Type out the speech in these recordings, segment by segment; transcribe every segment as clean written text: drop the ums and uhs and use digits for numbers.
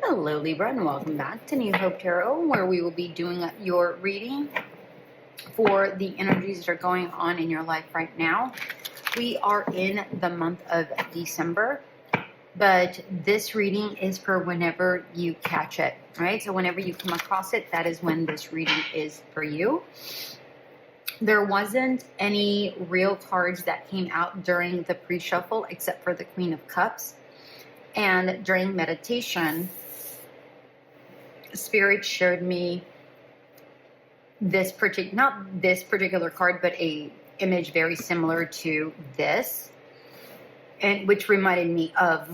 Hello Libra, and welcome back to New Hope Tarot, where we will be doing your reading for the energies that are going on in your life right now. We are in the month of December, but this reading is for whenever you catch it, right? So whenever you come across it, that is when this reading is for you. There wasn't any real cards that came out during the pre-shuffle except for the Queen of Cups. And during meditation, Spirit showed me not this particular card, but a image very similar to this, and which reminded me of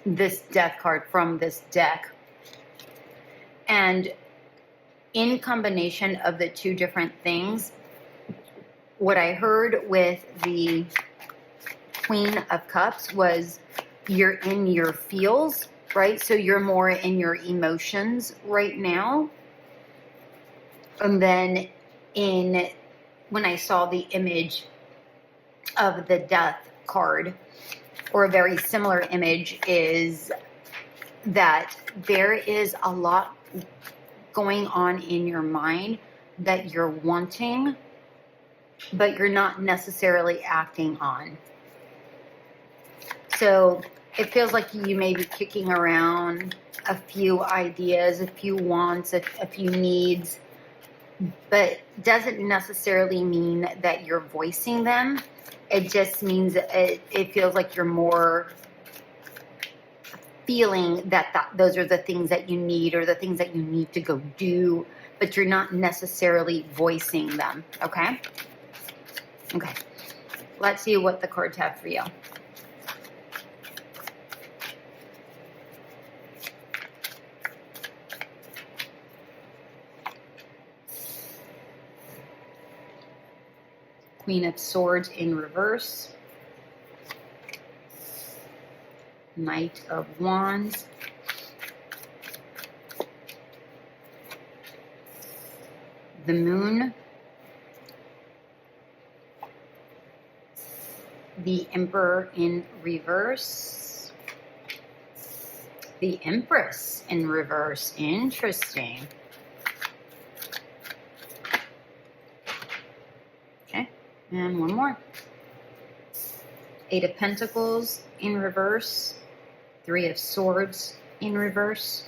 this death card from this deck. And in combination of the two different things, what I heard with the Queen of Cups was you're in your feels, right? So you're more in your emotions right now. And then when I saw the image of the death card, or a very similar image, is that there is a lot going on in your mind that you're wanting, but you're not necessarily acting on. So it feels like you may be kicking around a few ideas, a few wants, a few needs, but doesn't necessarily mean that you're voicing them. It just means it feels like you're more feeling that those are the things that you need, or the things that you need to go do, but you're not necessarily voicing them, okay? Okay, let's see what the cards have for you. Queen of Swords in reverse. Knight of Wands. The Moon. The Emperor in reverse. The Empress in reverse. Interesting. Okay, and one more. Eight of Pentacles in reverse. Three of Swords in reverse.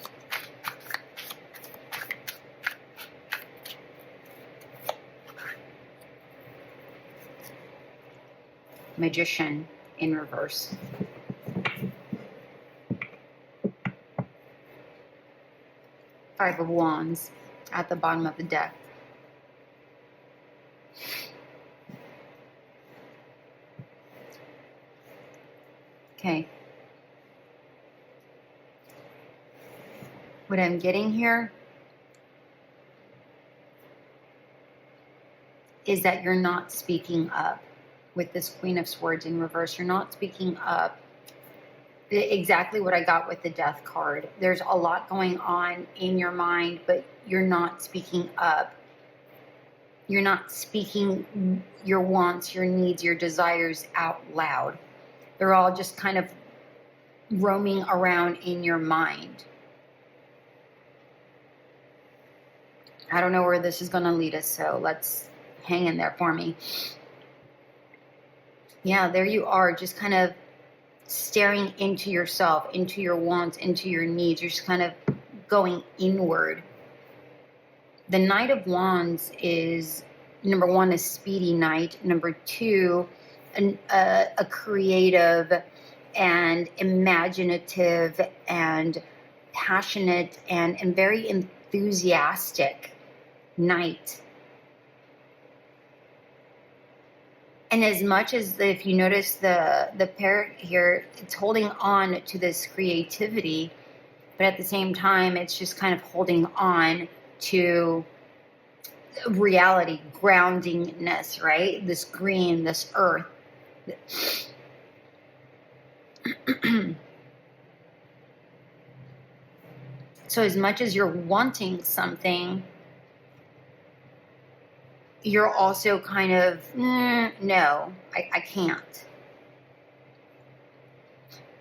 Magician in reverse. Five of Wands at the bottom of the deck. Okay. What I'm getting here is that you're not speaking up with this Queen of Swords in reverse. You're not speaking up. Exactly what I got with the Death card. There's a lot going on in your mind, but you're not speaking up. You're not speaking your wants, your needs, your desires out loud. They're all just kind of roaming around in your mind. I don't know where this is going to lead us, so let's hang in there for me. Yeah, there you are, just kind of staring into yourself, into your wants, into your needs. You're just kind of going inward. The Knight of Wands is, number one, a speedy knight. Number two, a creative and imaginative and passionate and very enthusiastic knight. And as much as, if you notice the parrot here, it's holding on to this creativity, but at the same time, it's just kind of holding on to reality, groundingness, right? This green, this earth. So as much as you're wanting something, you're also kind of, no, I can't.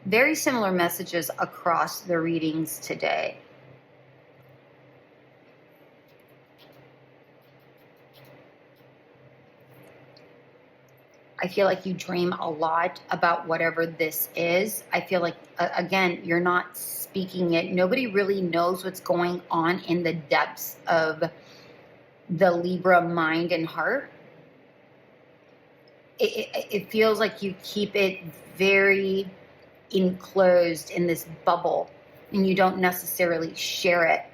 Very similar messages across the readings today. I feel like you dream a lot about whatever this is. I feel like, again, you're not speaking it. Nobody really knows what's going on in the depths of the Libra mind and heart. It feels like you keep it very enclosed in this bubble and you don't necessarily share it.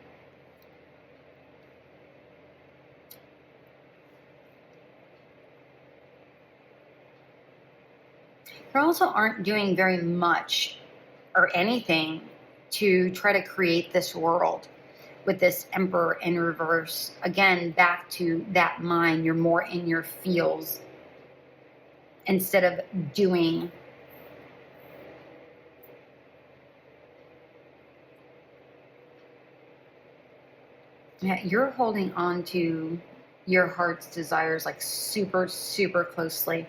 You also aren't doing very much or anything to try to create this world with this Emperor in reverse. Again, back to that mind. You're more in your feels instead of doing. Yeah, you're holding on to your heart's desires like super, super closely.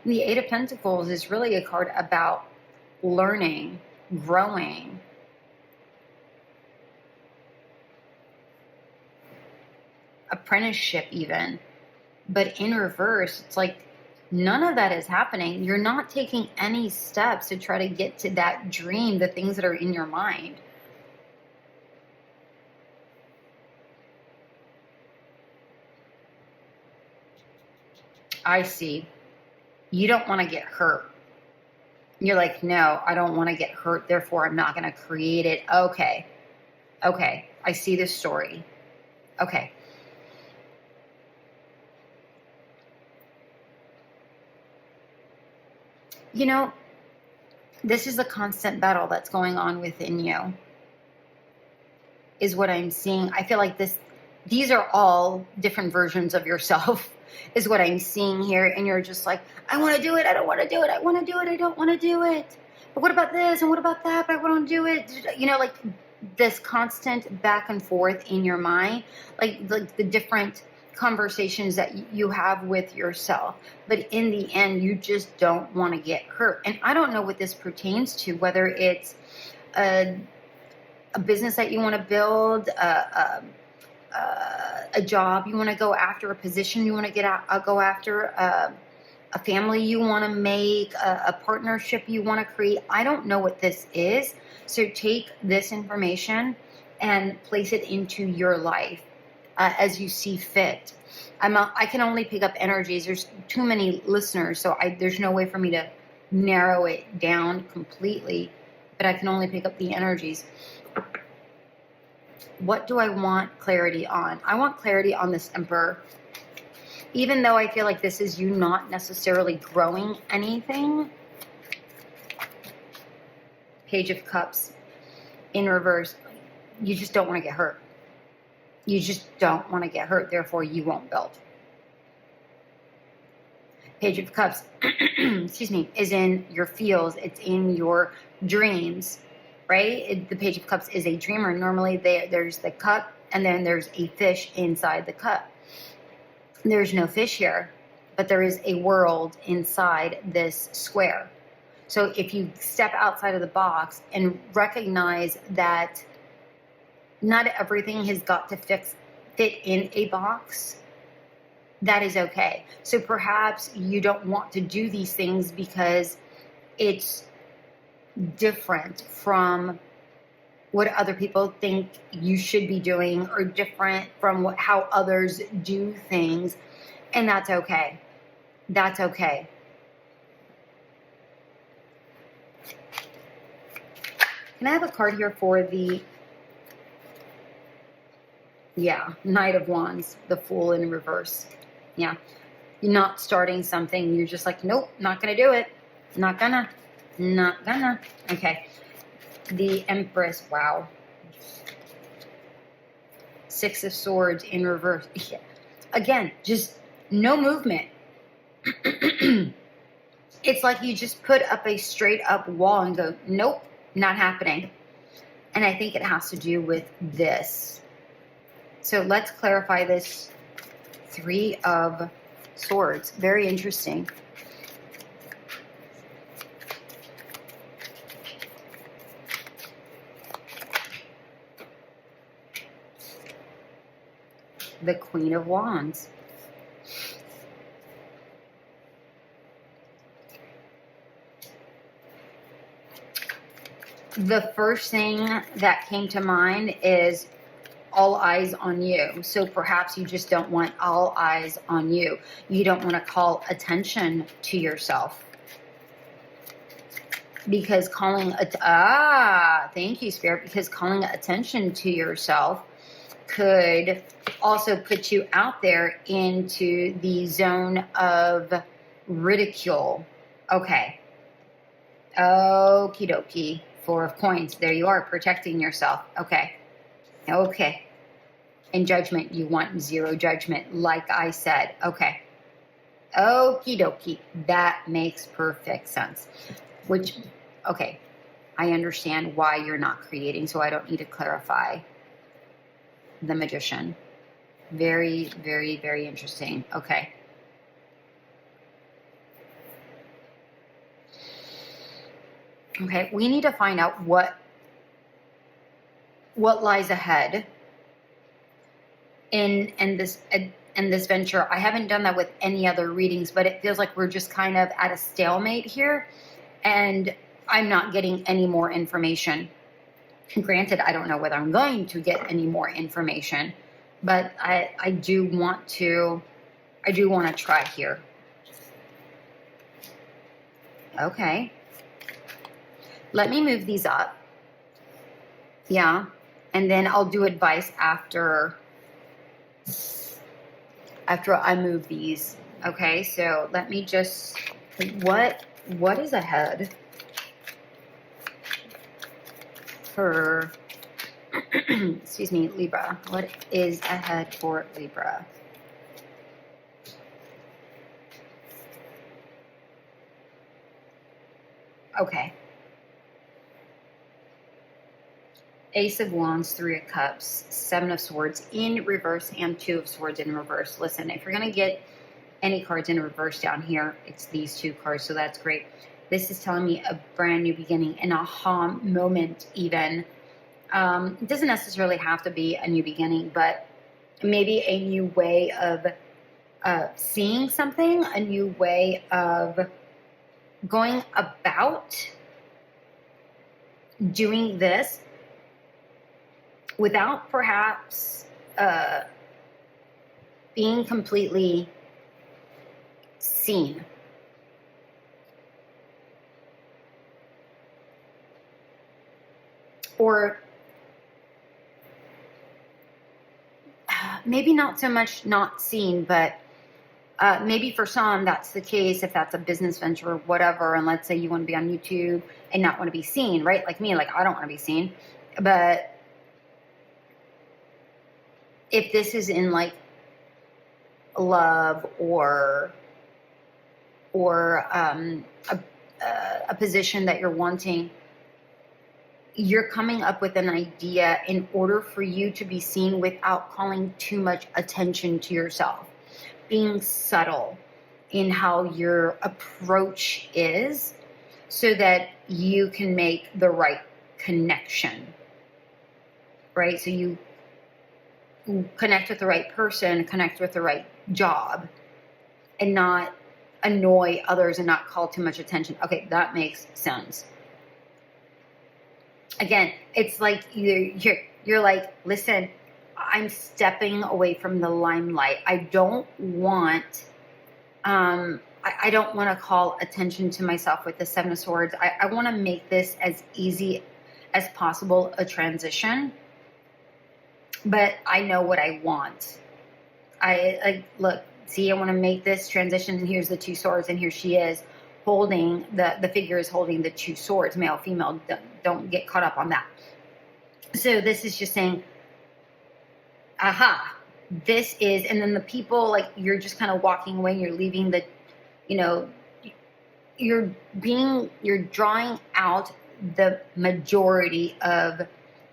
The Eight of Pentacles is really a card about learning, growing. Apprenticeship even. But in reverse, it's like none of that is happening. You're not taking any steps to try to get to that dream, the things that are in your mind. I see. You don't want to get hurt. You're like, no, I don't want to get hurt. Therefore, I'm not going to create it. Okay. Okay. I see this story. Okay. You know, this is a constant battle that's going on within you, is what I'm seeing. I feel like these are all different versions of yourself, is what I'm seeing here. And you're just like, I want to do it. I don't want to do it. I want to do it. I don't want to do it. But what about this? And what about that? But I want to do it. You know, like this constant back and forth in your mind, like the different conversations that you have with yourself. But in the end, you just don't want to get hurt. And I don't know what this pertains to, whether it's a business that you want to build, a job you want to go after, a position you want to go after, a family you want to make, a partnership you want to create. I don't know what this is. So take this information and place it into your life as you see fit. I can only pick up energies. There's too many listeners, so there's no way for me to narrow it down completely, but I can only pick up the energies. What do I want clarity on? I want clarity on this Emperor. Even though I feel like this is you not necessarily growing anything. Page of Cups in reverse. You just don't want to get hurt. You just don't want to get hurt. Therefore, you won't build. Page of Cups, excuse me, is in your feels. It's in your dreams. Right? The Page of Cups is a dreamer. Normally there's the cup and then there's a fish inside the cup. There's no fish here, but there is a world inside this square. So if you step outside of the box and recognize that not everything has got to fit in a box, that is okay. So perhaps you don't want to do these things because it's different from what other people think you should be doing, or different from how others do things, and that's okay. That's okay. Can I have a card here for the Knight of Wands, the Fool in reverse? Yeah, you're not starting something. You're just like, nope, not gonna do it. Not gonna. Okay. The Empress. Wow. Six of Swords in reverse. Yeah. Again, just no movement. It's like you just put up a straight up wall and go, nope, not happening. And I think it has to do with this. So let's clarify this. Three of Swords. Very interesting. the Queen of Wands. The first thing that came to mind is all eyes on you. So perhaps you just don't want all eyes on you. You don't want to call attention to yourself. Because thank you, Spirit, because calling attention to yourself could also put you out there into the zone of ridicule. Okay. Okie dokie. 4 of coins. There you are, protecting yourself. Okay. Okay. In judgment, you want 0 judgment, like I said. Okay. Okie dokie. That makes perfect sense. Which, okay, I understand why you're not creating, so I don't need to clarify. The Magician. Very, very, very interesting. Okay. Okay, we need to find out what lies ahead in this venture. I haven't done that with any other readings, but it feels like we're just kind of at a stalemate here, and I'm not getting any more information. Granted, I don't know whether I'm going to get any more information, but I do want to try here. Okay. Let me move these up. Yeah. And then I'll do advice after I move these. Okay. So let me just, what is ahead for, excuse me, Libra? What is ahead for Libra? Okay. Ace of Wands, 3 of Cups, 7 of Swords in reverse, and 2 of Swords in reverse. Listen, if you're going to get any cards in reverse down here, it's these 2 cards, so that's great. This is telling me a brand new beginning, an aha moment even. It doesn't necessarily have to be a new beginning, but maybe a new way of seeing something, a new way of going about doing this without perhaps being completely seen. Or maybe not so much not seen, but maybe for some that's the case if that's a business venture or whatever, and let's say you want to be on YouTube and not want to be seen, right? Like me, like I don't want to be seen. But if this is in like love or a position that you're wanting, you're coming up with an idea in order for you to be seen without calling too much attention to yourself. Being subtle in how your approach is so that you can make the right connection, right? So you connect with the right person, connect with the right job, and not annoy others and not call too much attention. Okay, that makes sense. Again, it's like you're like, listen, I'm stepping away from the limelight. I don't want to call attention to myself with the 7 of Swords. I want to make this as easy as possible, a transition. But I know what I want. Look, see, I want to make this transition, and here's the 2 swords, and here she is holding, the figure is holding the 2 swords, male, female, don't get caught up on that. So this is just saying, aha, this is, and then the people, like, you're just kind of walking away, you're leaving the, you're drawing out the majority of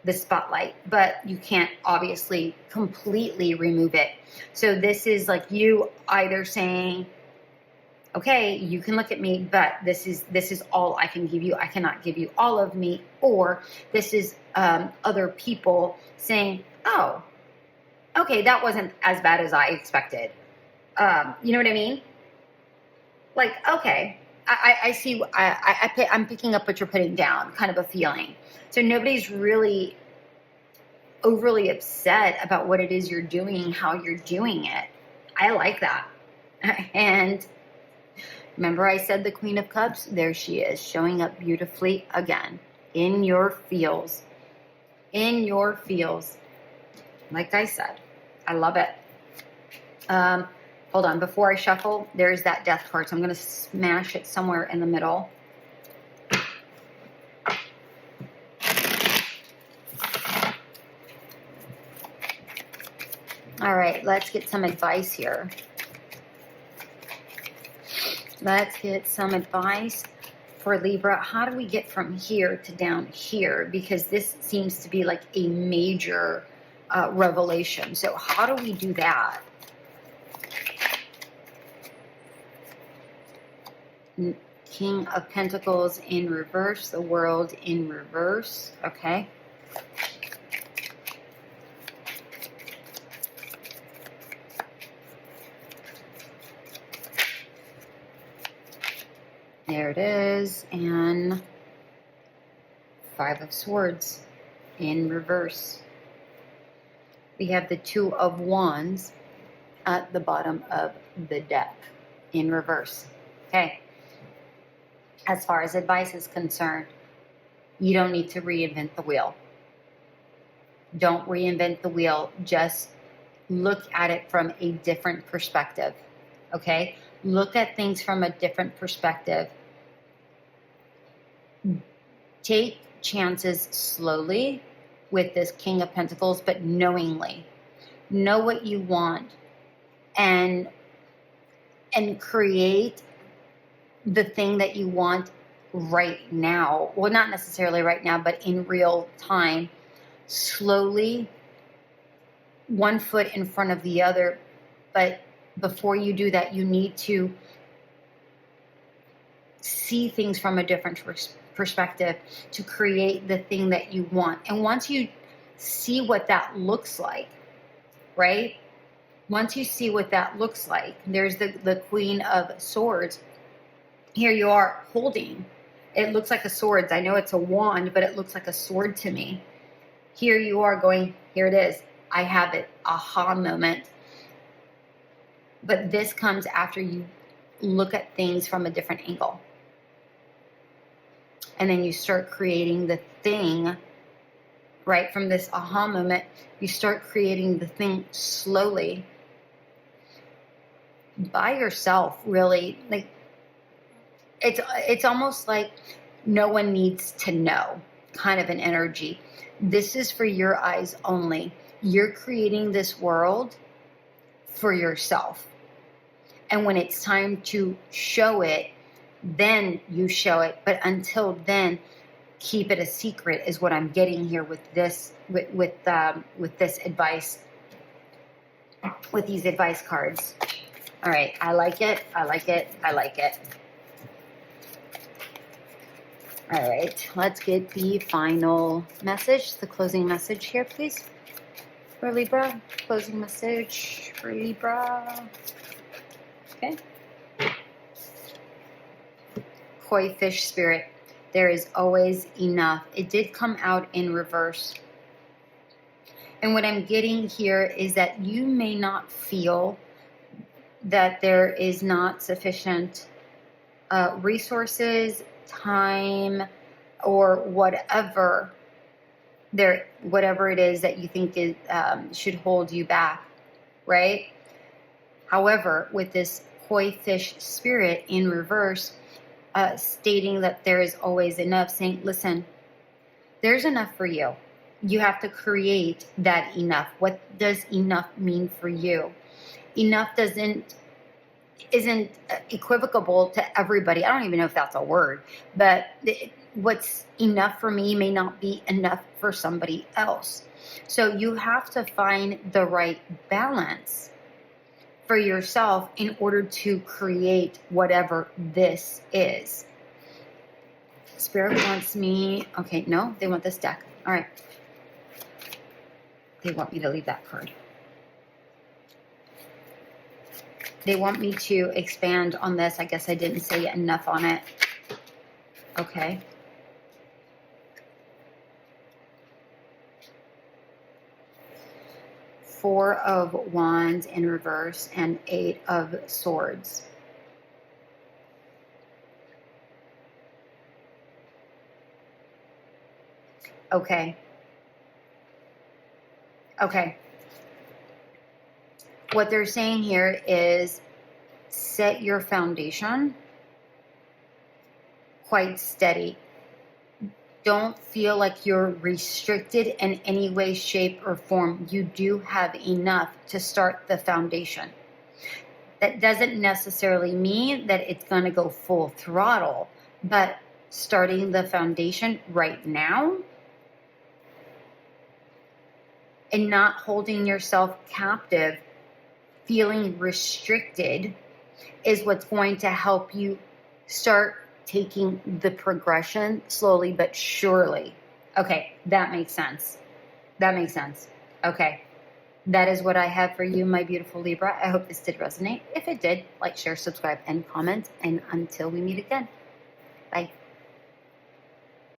the spotlight, but you can't obviously completely remove it. So this is like you either saying, okay, you can look at me, but this is all I can give you. I cannot give you all of me. Or this is other people saying, oh, okay, that wasn't as bad as I expected. You know what I mean? Like, okay, I see, I'm picking up what you're putting down, kind of a feeling. So nobody's really overly upset about what it is you're doing, how you're doing it. I like that. And remember I said the Queen of Cups? There she is, showing up beautifully again in your feels. In your feels. Like I said, I love it. Hold on, before I shuffle, there's that Death card. So I'm going to smash it somewhere in the middle. All right, let's get some advice here. Let's get some advice for Libra. How do we get from here to down here? Because this seems to be like a major revelation. So how do we do that? King of Pentacles in reverse, the World in reverse. Okay. There it is. And Five of Swords in reverse. We have the Two of Wands at the bottom of the deck in reverse. Okay. As far as advice is concerned, you don't need to reinvent the wheel. Don't reinvent the wheel. Just look at it from a different perspective. Okay? Look at things from a different perspective. Take chances slowly with this King of Pentacles, but knowingly. Know what you want and create the thing that you want right now. Well, not necessarily right now, but in real time. Slowly, one foot in front of the other. But before you do that, you need to see things from a different perspective to create the thing that you want. And once you see what that looks like, right? Once you see what that looks like, there's the Queen of Swords. Here you are holding. It looks like a sword. I know it's a wand, but it looks like a sword to me. Here you are going, here it is. I have it. Aha moment. But this comes after you look at things from a different angle. And then you start creating the thing, right? From this aha moment, you start creating the thing slowly. By yourself, really. Like, it's almost like no one needs to know kind of an energy. This is for your eyes only. You're creating this world for yourself. And when it's time to show it, then you show it. But until then, keep it a secret is what I'm getting here with this, with this advice, with these advice cards. All right, I like it. I like it. I like it. All right, let's get the final message, the closing message here, please, for Libra. Closing message for Libra. Okay. Koi fish spirit. There is always enough. It did come out in reverse. And what I'm getting here is that you may not feel that there is not sufficient resources, time, or whatever it is that you think is, should hold you back, right? However, with this koi fish spirit in reverse, stating that there is always enough, saying, listen, there's enough for you. You have to create that enough. What does enough mean for you? Enough isn't equivocable to everybody. I don't even know if that's a word, but what's enough for me may not be enough for somebody else. So you have to find the right balance for yourself in order to create whatever this is. Spirit wants me, okay, no, they want this deck. All right. They want me to leave that card. They want me to expand on this. I guess I didn't say enough on it. Okay. Four of Wands in reverse and Eight of Swords. Okay. Okay. What they're saying here is set your foundation quite steady. Don't feel like you're restricted in any way, shape, or form. You do have enough to start the foundation. That doesn't necessarily mean that it's going to go full throttle, but starting the foundation right now and not holding yourself captive, feeling restricted, is what's going to help you start taking the progression slowly but surely. Okay, that makes sense. That makes sense. Okay, that is what I have for you, my beautiful Libra. I hope this did resonate. If it did, like, share, subscribe, and comment. And until we meet again, bye.